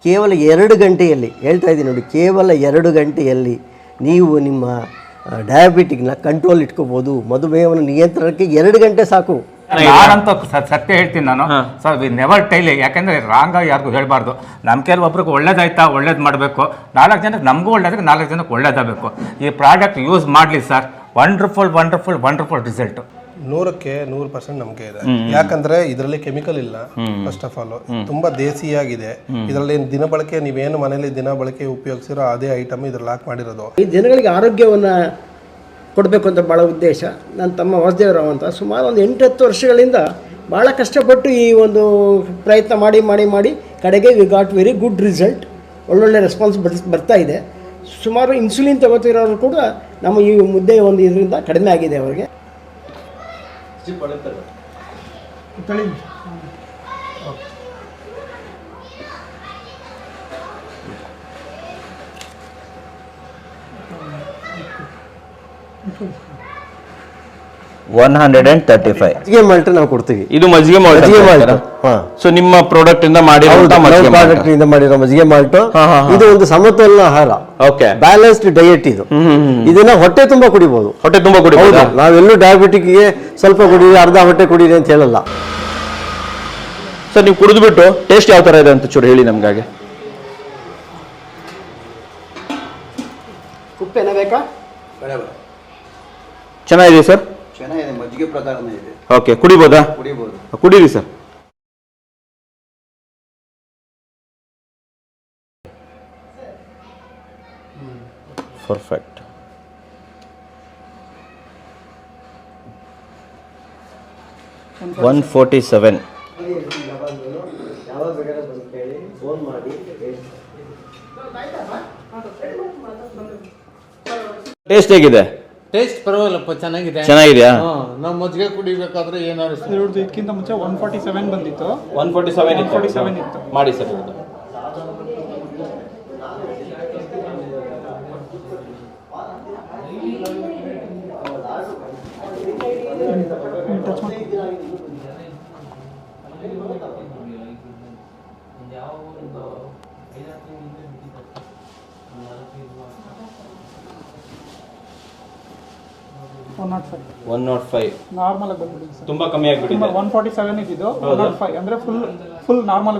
ಕೇವಲ 2 ಗಂಟೆಯಲ್ಲಿ ಹೇಳ್ತಾ ಇದ್ದೀನಿ ನೋಡಿ, ಕೇವಲ 2 ಗಂಟೆಯಲ್ಲಿ ನೀವು ನಿಮ್ಮ ಡಯಾಬಿಟಿಕ್ನ ಕಂಟ್ರೋಲ್ ಇಟ್ಕೋಬೋದು. ಮಧುಮೇಹವನ್ನು ನಿಯಂತ್ರಣಕ್ಕೆ 2 ಗಂಟೆ ಸಾಕು. ನಾನಂತೂ ಸತ್ಯ ಹೇಳ್ತೀನಿ ನಾನು. ಸೊ ವಿ ನೆವರ್ ಟೈಲ್, ಯಾಕೆಂದರೆ ರಾಂಗ್ ಯಾರಿಗೂ ಹೇಳ್ಬಾರ್ದು. ನಮ್ಮ ಕೆಲವೊಬ್ರಿಗೆ ಒಳ್ಳೇದಾಯ್ತಾ, ಒಳ್ಳೇದು ಮಾಡಬೇಕು. 4 ಜನಕ್ಕೆ ನಮಗೂ ಒಳ್ಳೇದಕ್ಕೆ 4 ಜನಕ್ಕೆ ಒಳ್ಳೇದಾಗಬೇಕು. ಈ ಪ್ರಾಡಕ್ಟ್ ಯೂಸ್ ಮಾಡಲಿ sir. Wonderful wonderful wonderful result. 100% 100% ನಂಬಿಕೆ ಇದೆ. ಯಾಕಂದ್ರೆ ಇದರಲ್ಲಿ ಕೆಮಿಕಲ್ ಇಲ್ಲ. ಫಸ್ಟ್ ಆಫ್ ಆಲ್ ತುಂಬಾ ದೇಸಿಯಾಗಿದೆ. ಇದರಲ್ಲಿ ದಿನಬಳಕೆ ನೀವೇನು ಮನೇಲಿ ದಿನಬಳಕೆ ಉಪಯೋಗಿಸಿರೋ ಅದೇ ಐಟಮ್ ಇದ್ರಲ್ಲಿ ಹಾಕಿ ಮಾಡಿರೋದು. ಈ ಜನಗಳಿಗೆ ಆರೋಗ್ಯವನ್ನು ಕೊಡಬೇಕು ಅಂತ ಭಾಳ ಉದ್ದೇಶ. ನನ್ನ ತಮ್ಮ ವಾಸುದೇವರಾವ್ ಅಂತ ಸುಮಾರು ಒಂದು 8-10 ವರ್ಷಗಳಿಂದ ಭಾಳ ಕಷ್ಟಪಟ್ಟು ಈ ಒಂದು ಪ್ರಯತ್ನ ಮಾಡಿ ಕಡೆಗೆ we got very good result. ಒಳ್ಳೊಳ್ಳೆ ರೆಸ್ಪಾನ್ಸ್ ಬರ್ತಾ ಇದೆ. ಸುಮಾರು ಇನ್ಸುಲಿನ್ ತಗೋತಿರೋರು ಕೂಡ ನಮ್ಮ ಈ ಮುದ್ದೆ ಒಂದು ಇದರಿಂದ ಕಡಿಮೆ ಆಗಿದೆ ಅವರಿಗೆ. ಮಜ್ಜಿಗೆ ಮಾಲ್ಟ್ ನಾವು ಕೊಡ್ತೀವಿ. ಇದು ಮಜ್ಜಿಗೆ ಮಾಲ್ಟ್. ಸೊ ನಿಮ್ಮ ಪ್ರಾಡಕ್ಟ್ ಇಂದ ಮಾಡಿರೋ ಮಜ್ಜಿಗೆ ಮಾಲ್ಟ್. ಇದು ಒಂದು ಸಮತೋಲನ ಆಹಾರ, ಬ್ಯಾಲೆನ್ಸ್ಡ್ ಡಯಟ್. ಇದನ್ನ ಹೊಟ್ಟೆ ತುಂಬಾ ಕುಡಿಬಹುದು. ನಾವೆಲ್ಲೂ ಡಯಾಬಿಟಿಕ್ಗೆ ಸ್ವಲ್ಪ ಕುಡೀರಿ, ಅರ್ಧ ಹೊಟ್ಟೆ ಕುಡೀರಿ ಅಂತ ಹೇಳಲ್ಲ. ಸರ್ ನೀವು ಕುಡಿದ್ಬಿಟ್ಟು ಟೇಸ್ಟ್ ಯಾವ ತರ ಇದೆ ಅಂತ ಚೂರು ಹೇಳಿ ನಮ್ಗಾಗೆ. ಉಪ್ಪೇನ ಬೇಕಾ? ಚೆನ್ನಾಗಿದೆ ಸರ್. ಚೆನ್ನಾಗಿದೆ, ಮಜ್ಜಿಗೆ ಪ್ರಕಾರನೇ ಇದೆ. ಓಕೆ, ಕುಡಿಬೋದಾ? ಕುಡೀರಿ ಸರ್. ಪರ್ಫೆಕ್ಟ್. $147. ಟೇಸ್ಟ್ ಹೇಗಿದೆ? ಟೇಸ್ಟ್ ಪರವಾಗಿಲ್ಲಪ್ಪ, ಚೆನ್ನಾಗಿದೆಯಾ? ನಾವು ಮಜ್ಜಿಗೆ ಕುಡಿಬೇಕಾದ್ರೆ ಏನಾದ್ರು ಇವ್ರದ್ದು ಇದಕ್ಕಿಂತ ಮುಂಚೆ 147 ಬಂದಿತ್ತು. 147 ಇತ್ತು. ಮಾಡಿ ಸರ್. ನಾರ್ಮಲ್ ಆಗಿ ಬಂದ್ಬಿಡಿ. ತುಂಬಾ ಕಮ್ಮಿ ಆಗಿಬಿಟ್ಟಿದೆ. 147 ಇದ್ದಿದ್ದು 105 ಅಂದ್ರೆ ಫುಲ್ ನಾರ್ಮಲ್.